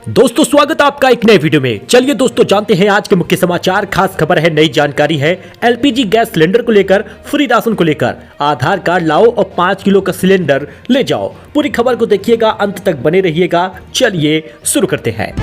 दोस्तों स्वागत है आपका एक नए वीडियो में। चलिए दोस्तों जानते हैं आज के मुख्य समाचार। खास खबर है, नई जानकारी है एलपीजी गैस सिलेंडर को लेकर, फ्री राशन को लेकर। आधार कार्ड लाओ और 5 किलो का सिलेंडर ले जाओ। पूरी खबर को देखिएगा, अंत तक बने रहिएगा। चलिए शुरू करते हैं।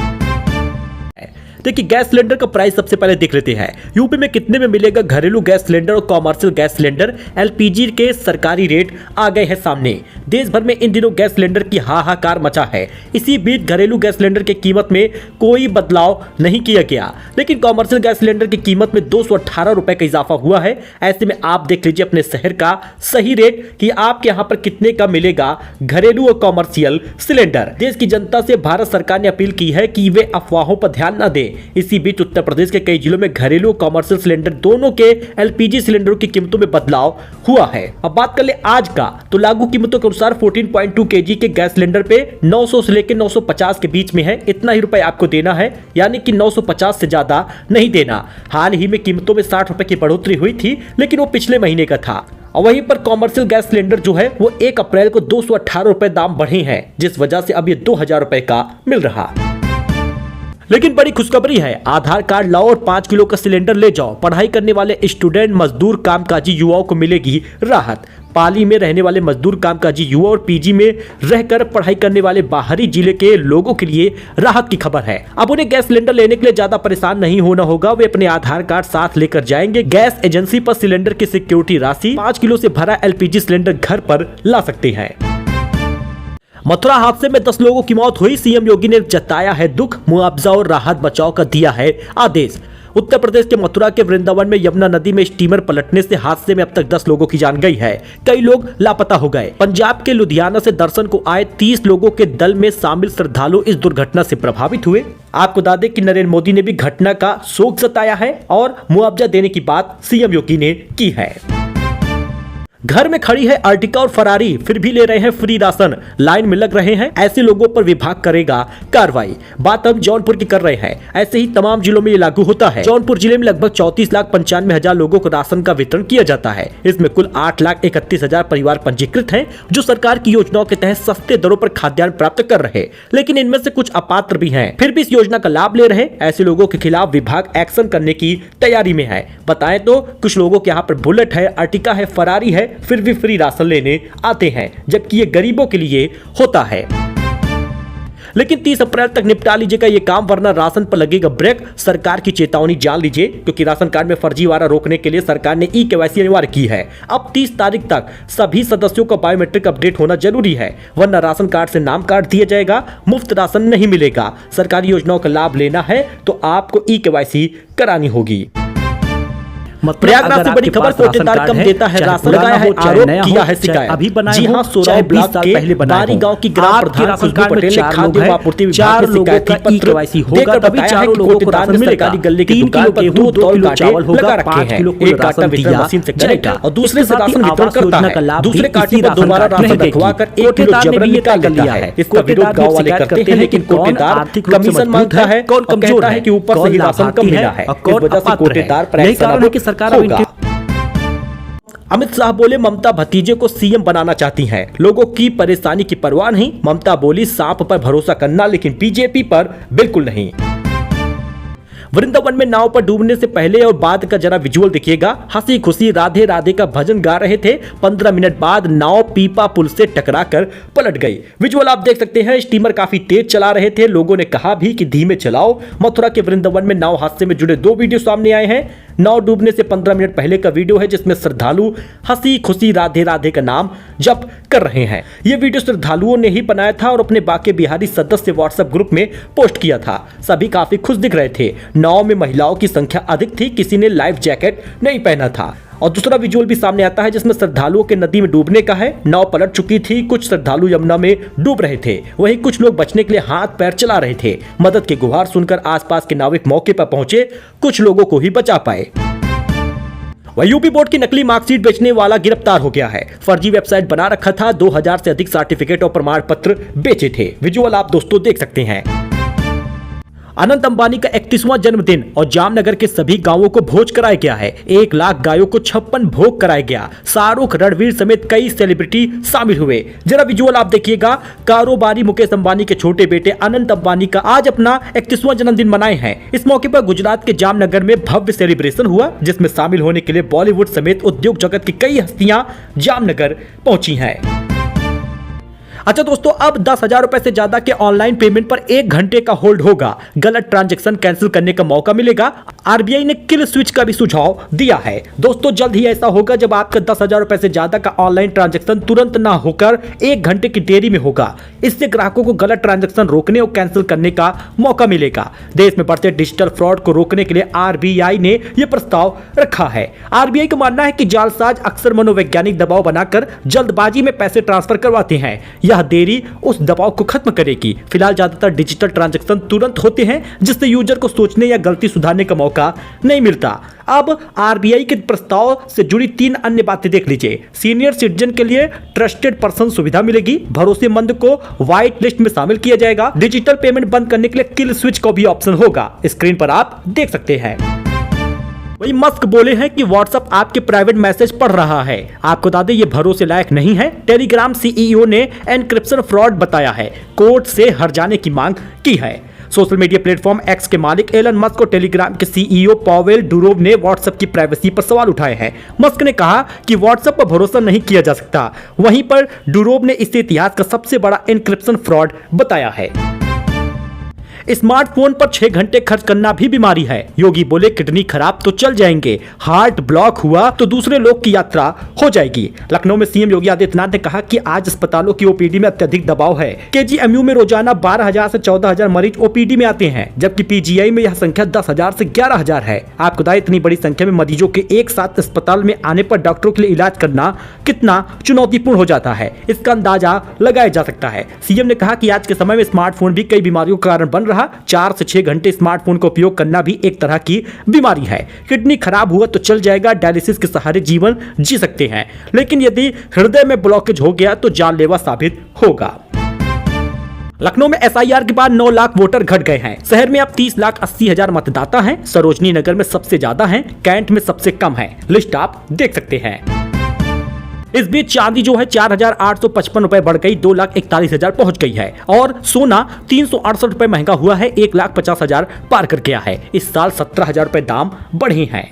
देखिए गैस सिलेंडर का प्राइस सबसे पहले देख लेते हैं। यूपी में कितने में मिलेगा घरेलू गैस सिलेंडर और कॉमर्शियल गैस सिलेंडर। एलपीजी के सरकारी रेट आ गए हैं सामने। देश भर में इन दिनों गैस सिलेंडर की हाहाकार मचा है। इसी बीच घरेलू गैस सिलेंडर की कीमत में कोई बदलाव नहीं किया गया, लेकिन कॉमर्शियल गैस सिलेंडर की कीमत में 218 रुपए का इजाफा हुआ है। ऐसे में आप देख लीजिए अपने शहर का सही रेट कि आपके यहाँ पर कितने का मिलेगा घरेलू और कॉमर्शियल सिलेंडर। देश की जनता से भारत सरकार ने अपील की है कि वे अफवाहों पर ध्यान न दें। इसी बीच उत्तर प्रदेश के कई जिलों में घरेलू और कॉमर्शियल सिलेंडर दोनों के एलपीजी सिलेंडरों की कीमतों में बदलाव हुआ है। अब बात कर ले आज का, तो लागू कीमतों के अनुसार 14.2 केजी के गैस सिलेंडर पे 900 से लेकर 950 के बीच में है। इतना ही रुपए आपको देना है, यानी कि 950 से ज्यादा नहीं देना। हाल ही में कीमतों में 60 रुपए की बढ़ोतरी हुई थी, लेकिन वो पिछले महीने का था। और वहीं पर कॉमर्शियल गैस सिलेंडर जो है वो 1 अप्रैल को 218 रुपए दाम बढ़े हैं, जिस वजह से अब ये 2000 रुपए का मिल रहा। लेकिन बड़ी खुशखबरी है, आधार कार्ड लाओ और 5 किलो का सिलेंडर ले जाओ। पढ़ाई करने वाले स्टूडेंट, मजदूर, कामकाजी युवाओं को मिलेगी राहत। पाली में रहने वाले मजदूर, कामकाजी युवा और पीजी में रहकर पढ़ाई करने वाले बाहरी जिले के लोगों के लिए राहत की खबर है। अब उन्हें गैस सिलेंडर लेने के लिए ज्यादा परेशान नहीं होना होगा। वे अपने आधार कार्ड साथ लेकर जाएंगे। गैस एजेंसी पर सिलेंडर की सिक्योरिटी राशि 5 किलो से भरा एलपीजी सिलेंडर घर पर ला सकते हैं। मथुरा हादसे में 10 लोगों की मौत हुई। सीएम योगी ने जताया है दुख, मुआवजा और राहत बचाव का दिया है आदेश। उत्तर प्रदेश के मथुरा के वृंदावन में यमुना नदी में स्टीमर पलटने से हादसे में अब तक 10 लोगों की जान गई है। कई लोग लापता हो गए। पंजाब के लुधियाना से दर्शन को आए 30 लोगों के दल में शामिल श्रद्धालु इस दुर्घटना से प्रभावित हुए। आपको बता दें कि नरेंद्र मोदी ने भी घटना का शोक जताया है और मुआवजा देने की बात सीएम योगी ने की है। घर में खड़ी है अर्टिका और फरारी, फिर भी ले रहे हैं फ्री राशन। लाइन में लग रहे हैं, ऐसे लोगों पर विभाग करेगा कार्रवाई। बात हम जौनपुर की कर रहे हैं। ऐसे ही तमाम जिलों में ये लागू होता है। जौनपुर जिले में लगभग 34,95,000 लोगों को राशन का वितरण किया जाता है। इसमें कुल 8,31,000 परिवार पंजीकृत हैं, जो सरकार की योजनाओं के तहत सस्ते दरों पर खाद्यान्न प्राप्त कर रहे। लेकिन इनमें से कुछ अपात्र भी हैं, फिर भी इस योजना का लाभ ले रहे। ऐसे लोगों के खिलाफ विभाग एक्शन करने की तैयारी में है। बताएं तो कुछ लोगों के यहाँ पर बुलेट है, अर्टिका है, फरारी है, फिर भी फ्री राशन लेने आते हैं, जबकि ये गरीबों के लिए होता है। लेकिन 30 अप्रैल तक निपटा लीजिएगा ये काम, वरना राशन पर लगेगा ब्रेक। सरकार की चेतावनी जान लीजिए, क्योंकि राशन कार्ड में फर्जीवाड़ा रोकने के लिए सरकार ने ई-केवाईसी अनिवार्य की है। अब 30 तारीख तक सभी सदस्यों का बायोमेट्रिक अपडेट होना जरूरी है, वरना राशन कार्ड से नाम काट दिया जाएगा, मुफ्त राशन नहीं मिलेगा। सरकारी योजनाओं का लाभ लेना है तो आपको ई-केवाईसी करानी होगी। प्रयागराज से बड़ी खबर, कोटेदार कम देता है राशन, लगाया है आरोप, किया है शिकायत। जी हां, 16 ब्लॉक के बारी गांव की ग्राम प्रधान खुशबू पटेल ने खाद्य व आपूर्ति विभाग में शिकायती पत्र देकर बताया है कि कोटेदार में सरकारी गल्ले की दुकान पर 2 किलो चावल लगा रखे हैं। एक काटा वितरण मशीन से कनेक्ट और दूसरे से राशन वितरण करता है। दूसरे काटी पर दोबारा राशन रखवाकर 1 किलो जबरन निकाल लिया है। इसका विरोध गांव वाले करते हैं, लेकिन कोटेदार कमीशन मांगता है और कहता है कि ऊपर से ही राशन कम मिला है। इस वजह से कोटेदार परेशान होगा। अमित शाह बोले ममता भतीजे को सीएम बनाना चाहती हैं। लोगों की परेशानी की परवाह नहीं। ममता बोली सांप पर भरोसा करना, लेकिन बीजेपी पर बिल्कुल नहीं। वृंदावन में नाव पर डूबने से पहले और बाद का जरा विजुअल देखिएगा। हंसी खुशी राधे राधे का भजन गा रहे थे। 15 मिनट बाद नाव पीपा पुल से टकराकर पलट गई। विजुअल आप देख सकते हैं। स्टीमर काफी तेज चला रहे थे। लोगों ने कहा भी कि धीमे चलाओ। मथुरा के वृंदावन में नाव हादसे में जुड़े 2 वीडियो सामने आए हैं। नाव डूबने से 15 मिनट पहले का वीडियो है, जिसमें श्रद्धालु हंसी खुशी राधे राधे का नाम जप कर रहे हैं। यह वीडियो श्रद्धालुओं ने ही बनाया था और अपने बाके बिहारी सदस्य व्हाट्सएप ग्रुप में पोस्ट किया था। सभी काफी खुश दिख रहे थे। नाव में महिलाओं की संख्या अधिक थी, किसी ने लाइफ जैकेट नहीं पहना था। और दूसरा विजुअल भी सामने आता है, जिसमें श्रद्धालुओं के नदी में डूबने का है। नाव पलट चुकी थी। कुछ श्रद्धालु यमुना में डूब रहे थे, वहीं कुछ लोग बचने के लिए हाथ पैर चला रहे थे। मदद की गुहार सुनकर आसपास के नाविक मौके पर पहुंचे, कुछ लोगों को ही बचा पाए। वह यूपी बोर्ड की नकली मार्कशीट बेचने वाला गिरफ्तार हो गया है। फर्जी वेबसाइट बना रखा था। 2000 से अधिक सर्टिफिकेट और प्रमाण पत्र बेचे थे। विजुअल आप दोस्तों देख सकते हैं। अनंत अंबानी का 31वां जन्मदिन और जामनगर के सभी गांवों को भोज कराया गया है। 1 लाख गायों को 56 भोग कराया गया। शाहरुख, रणवीर समेत कई सेलिब्रिटी शामिल हुए। जरा विजुअल आप देखिएगा। कारोबारी मुकेश अंबानी के छोटे बेटे अनंत अंबानी का आज अपना 31वां जन्मदिन मनाए हैं। इस मौके पर गुजरात के जामनगर में भव्य सेलिब्रेशन हुआ, जिसमें शामिल होने के लिए बॉलीवुड समेत उद्योग जगत की कई हस्तियां जामनगर पहुंची हैं। अच्छा दोस्तों, अब 10,000 रुपए से ज्यादा के ऑनलाइन पेमेंट पर 1 घंटे का होल्ड होगा। गलत ट्रांजैक्शन कैंसिल करने का मौका मिलेगा। आरबीआई ने किल स्विच का भी सुझाव दिया है। दोस्तों, जल्द ही ऐसा होगा जब आपका 10,000 रुपए से ज्यादा का ऑनलाइन ट्रांजैक्शन तुरंत ना होकर 1 घंटे की देरी में होगा। इससे ग्राहकों को गलत ट्रांजैक्शन रोकने और कैंसिल करने का मौका मिलेगा। देश में बढ़ते डिजिटल फ्रॉड को रोकने के लिए आरबीआई ने यह प्रस्ताव रखा है। आरबीआई का मानना है कि जालसाज अक्सर मनोवैज्ञानिक दबाव बनाकर जल्दबाजी में पैसे ट्रांसफर करवाते हैं। यह देरी उस दबाव को खत्म करेगी। फिलहाल ज्यादातर डिजिटल ट्रांजैक्शन तुरंत होते हैं, जिससे यूजर को सोचने या गलती सुधारने का मौका नहीं मिलता। अब आरबीआई के प्रस्ताव से जुड़ी 3 अन्य बातें देख लीजिए। सीनियर सिटीजन के लिए ट्रस्टेड पर्सन सुविधा मिलेगी। भरोसेमंद को व्हाइट लिस्ट में शामिल किया जाएगा। डिजिटल पेमेंट बंद करने के लिए किल स्विच का भी ऑप्शन होगा। स्क्रीन पर आप देख सकते हैं। वही मस्क बोले हैं कि व्हाट्सएप आपके प्राइवेट मैसेज पढ़ रहा है। आपको बता दें, ये भरोसे लायक नहीं है। टेलीग्राम सीईओ ने एनक्रिप्शन फ्रॉड बताया है। कोर्ट से हट जाने की मांग की है। सोशल मीडिया प्लेटफॉर्म एक्स के मालिक एलन मस्क और टेलीग्राम के सीईओ पॉवेल डुरोव ने व्हाट्सएप की प्राइवेसी पर सवाल उठाए हैं। मस्क ने कहा कि व्हाट्सएप पर भरोसा नहीं किया जा सकता। वहीं पर डुरोव ने इसे इतिहास का सबसे बड़ा एनक्रिप्शन फ्रॉड बताया है। स्मार्टफोन पर 6 घंटे खर्च करना भी बीमारी है। योगी बोले, किडनी खराब तो चल जाएंगे, हार्ट ब्लॉक हुआ तो दूसरे लोग की यात्रा हो जाएगी। लखनऊ में सीएम योगी आदित्यनाथ ने कहा कि आज अस्पतालों की ओपीडी में अत्यधिक दबाव है। केजीएमयू में रोजाना 12,000 से 14,000 मरीज ओपीडी में आते हैं, जबकि पीजीआई में यह संख्या 10,000 से 11,000 है। आपको बताया, इतनी बड़ी संख्या में मरीजों के एक साथ अस्पताल में आने पर डॉक्टरों के लिए इलाज करना कितना चुनौतीपूर्ण हो जाता है, इसका अंदाजा लगाया जा सकता है। सीएम ने कहा कि आज के समय में स्मार्टफोन भी कई बीमारियों का कारण बन रहा। 4 से 6 घंटे स्मार्टफोन का उपयोग करना भी एक तरह की बीमारी है। किडनी खराब हुआ तो चल जाएगा, डायलिसिस के सहारे जीवन जी सकते हैं, लेकिन यदि हृदय में ब्लॉकेज हो गया तो जानलेवा साबित होगा। लखनऊ में एसआईआर के बाद 9 लाख वोटर घट गए हैं। शहर में अब 30,80,000 मतदाता हैं। सरोजनी नगर में सबसे ज्यादा हैं, कैंट में सबसे कम है। लिस्ट आप देख सकते हैं। इस बीच चांदी जो है 4,855 रुपए बढ़ गई, 2,41,000 पहुंच गई है। और सोना 368 रुपए महंगा हुआ है, 1,50,000 पार कर गया है। इस साल 17,000 रुपए दाम बढ़े हैं।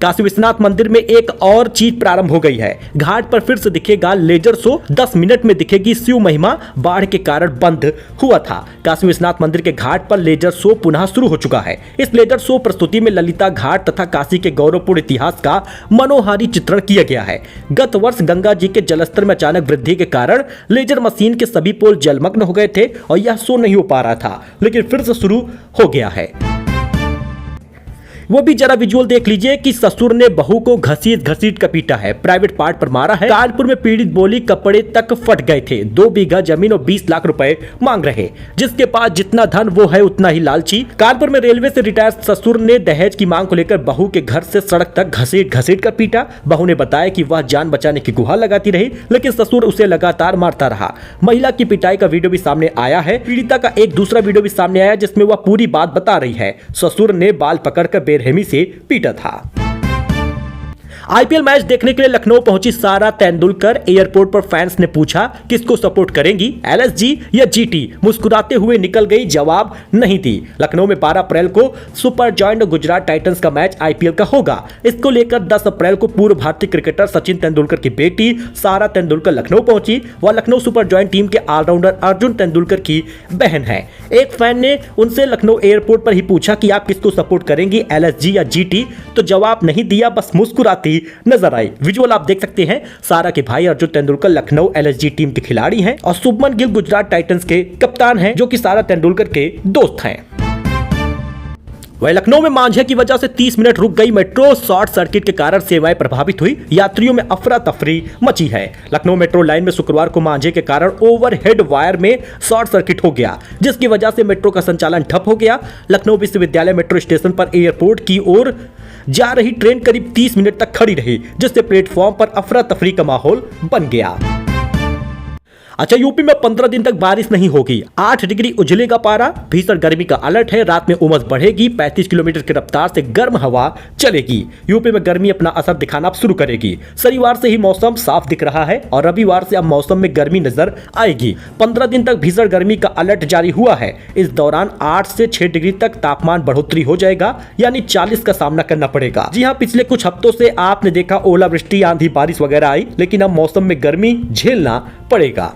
काशी विश्वनाथ मंदिर में एक और चीज प्रारंभ हो गई है। घाट पर फिर से दिखेगा लेजर शो। 10 मिनट में दिखेगी शिव महिमा। बाढ़ के कारण बंद हुआ था। काशी विश्वनाथ मंदिर के घाट पर लेजर शो पुनः शुरू हो चुका है। इस लेजर शो प्रस्तुति में ललिता घाट तथा काशी के गौरवपूर्ण इतिहास का मनोहारी चित्रण किया गया है। गत वर्ष गंगा जी के जलस्तर में अचानक वृद्धि के कारण लेजर मशीन के सभी पोल जलमग्न हो गए थे और यह शो नहीं हो पा रहा था, लेकिन फिर से शुरू हो गया है। वो भी जरा विजुअल देख लीजिए कि ससुर ने बहू को घसीट घसीट कर पीटा है, प्राइवेट पार्ट पर मारा है। कानपुर में पीड़ित बोली कपड़े तक फट गए थे, 2 बीघा जमीन और 20 लाख रुपए मांग रहे। जिसके पास जितना धन वो है उतना ही लालची। कानपुर में रेलवे से रिटायर ससुर ने दहेज की मांग को लेकर बहू के घर से सड़क तक घसीट घसीट कर पीटा। बहू ने बताया कि वह जान बचाने की गुहार लगाती रही, लेकिन ससुर उसे लगातार मारता रहा। महिला की पिटाई का वीडियो भी सामने आया है। पीड़िता का एक दूसरा वीडियो भी सामने आया जिसमें वह पूरी बात बता रही है। ससुर ने बाल पकड़कर बेरहमी से पीटा था। आईपीएल मैच देखने के लिए लखनऊ पहुंची सारा तेंदुलकर। एयरपोर्ट पर फैंस ने पूछा किसको सपोर्ट करेंगी, एलएसजी या जीटी। मुस्कुराते हुए निकल गई, जवाब नहीं दी। लखनऊ में 12 अप्रैल को सुपर जॉइंट और गुजरात टाइटंस का मैच आईपीएल का होगा। इसको लेकर 10 अप्रैल को पूर्व भारतीय क्रिकेटर सचिन तेंदुलकर की बेटी सारा तेंदुलकर लखनऊ पहुंची। वह लखनऊ सुपर जॉइंट टीम के ऑलराउंडर अर्जुन तेंदुलकर की बहन है। एक फैन ने उनसे लखनऊ एयरपोर्ट पर ही पूछा कि आप किसको सपोर्ट करेंगी, एलएसजी या जीटी, तो जवाब नहीं दिया, बस मुस्कुराती नजर आई। विजुअल आप देख सकते हैं। सारा के भाई अर्जुन तेंदुलकर लखनऊ एलएसजी टीम के खिलाड़ी हैं और शुभमन गिल गुजरात टाइटंस के कप्तान हैं, जो कि सारा तेंदुलकर के दोस्त हैं। वह लखनऊ में मांझे की वजह से 30 मिनट रुक गई मेट्रो। शॉर्ट सर्किट के कारण सेवाएं प्रभावित हुई, यात्रियों में अफरा तफरी मची है। लखनऊ मेट्रो लाइन में शुक्रवार को मांझे के कारण ओवरहेड वायर में शॉर्ट सर्किट हो गया, जिसकी वजह से मेट्रो का संचालन ठप हो गया। लखनऊ विश्वविद्यालय मेट्रो स्टेशन पर एयरपोर्ट की ओर जा रही ट्रेन करीब 30 मिनट तक खड़ी रही, जिससे प्लेटफॉर्म पर अफरा तफरी का माहौल बन गया। अच्छा, यूपी में 15 दिन तक बारिश नहीं होगी, 8 डिग्री उजलेगा पारा, भीषण गर्मी का अलर्ट है, रात में उमस बढ़ेगी, 35 किलोमीटर की रफ्तार से गर्म हवा चलेगी। यूपी में गर्मी अपना असर दिखाना शुरू करेगी। शनिवार से ही मौसम साफ दिख रहा है और रविवार से अब मौसम में गर्मी नजर आएगी। 15 दिन तक भीषण गर्मी का अलर्ट जारी हुआ है। इस दौरान 8 से 6 डिग्री तक तापमान बढ़ोतरी हो जाएगा, यानी 40 का सामना करना पड़ेगा। जी हाँ, पिछले कुछ हफ्तों से आपने देखा ओलावृष्टि, आंधी, बारिश वगैरह आई, लेकिन अब मौसम में गर्मी झेलना पड़ेगा।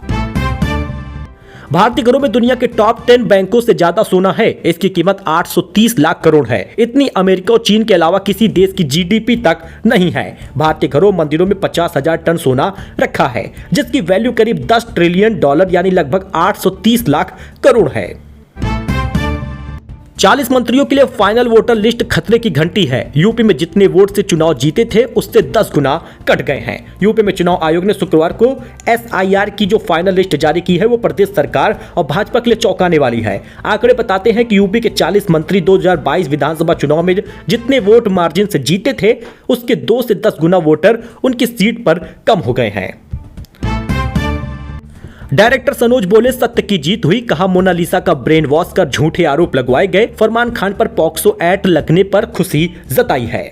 भारतीय घरों में दुनिया के टॉप 10 बैंकों से ज्यादा सोना है। इसकी कीमत 830 लाख करोड़ है। इतनी अमेरिका और चीन के अलावा किसी देश की जीडीपी तक नहीं है। भारतीय घरों मंदिरों में 50,000 टन सोना रखा है, जिसकी वैल्यू करीब 10 ट्रिलियन डॉलर यानी लगभग 830 लाख करोड़ है। 40 मंत्रियों के लिए फाइनल वोटर लिस्ट खतरे की घंटी है। यूपी में जितने वोट से चुनाव जीते थे उससे 10 गुना कट गए हैं। यूपी में चुनाव आयोग ने शुक्रवार को एसआईआर की जो फाइनल लिस्ट जारी की है वो प्रदेश सरकार और भाजपा के लिए चौंकाने वाली है। आंकड़े बताते हैं कि यूपी के 40 मंत्री 2022 विधानसभा चुनाव में जितने वोट मार्जिन से जीते थे उसके 2 से 10 गुना वोटर उनकी सीट पर कम हो गए हैं। डायरेक्टर सनोज बोले सत्य की जीत हुई, कहा मोनालिसा का ब्रेन वॉश कर झूठे आरोप लगवाए गए। फरमान खान पर पॉक्सो एक्ट लगने पर खुशी जताई है।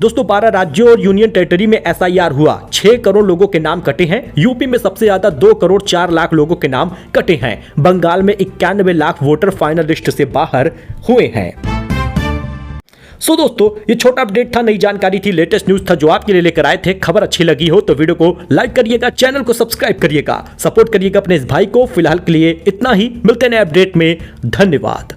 दोस्तों, 12 राज्यों और यूनियन टेरिटरी में एसआईआर हुआ। 6 करोड़ लोगों के नाम कटे हैं। यूपी में सबसे ज्यादा 2 करोड़ 4 लाख लोगों के नाम कटे हैं। बंगाल में 91 लाख वोटर फाइनल लिस्ट से बाहर हुए हैं। सो दोस्तों, ये छोटा अपडेट था, नई जानकारी थी, लेटेस्ट न्यूज था जो आपके लिए लेकर आए थे। खबर अच्छी लगी हो तो वीडियो को लाइक करिएगा, चैनल को सब्सक्राइब करिएगा, सपोर्ट करिएगा अपने इस भाई को। फिलहाल के लिए इतना ही, मिलते हैं नए अपडेट में। धन्यवाद।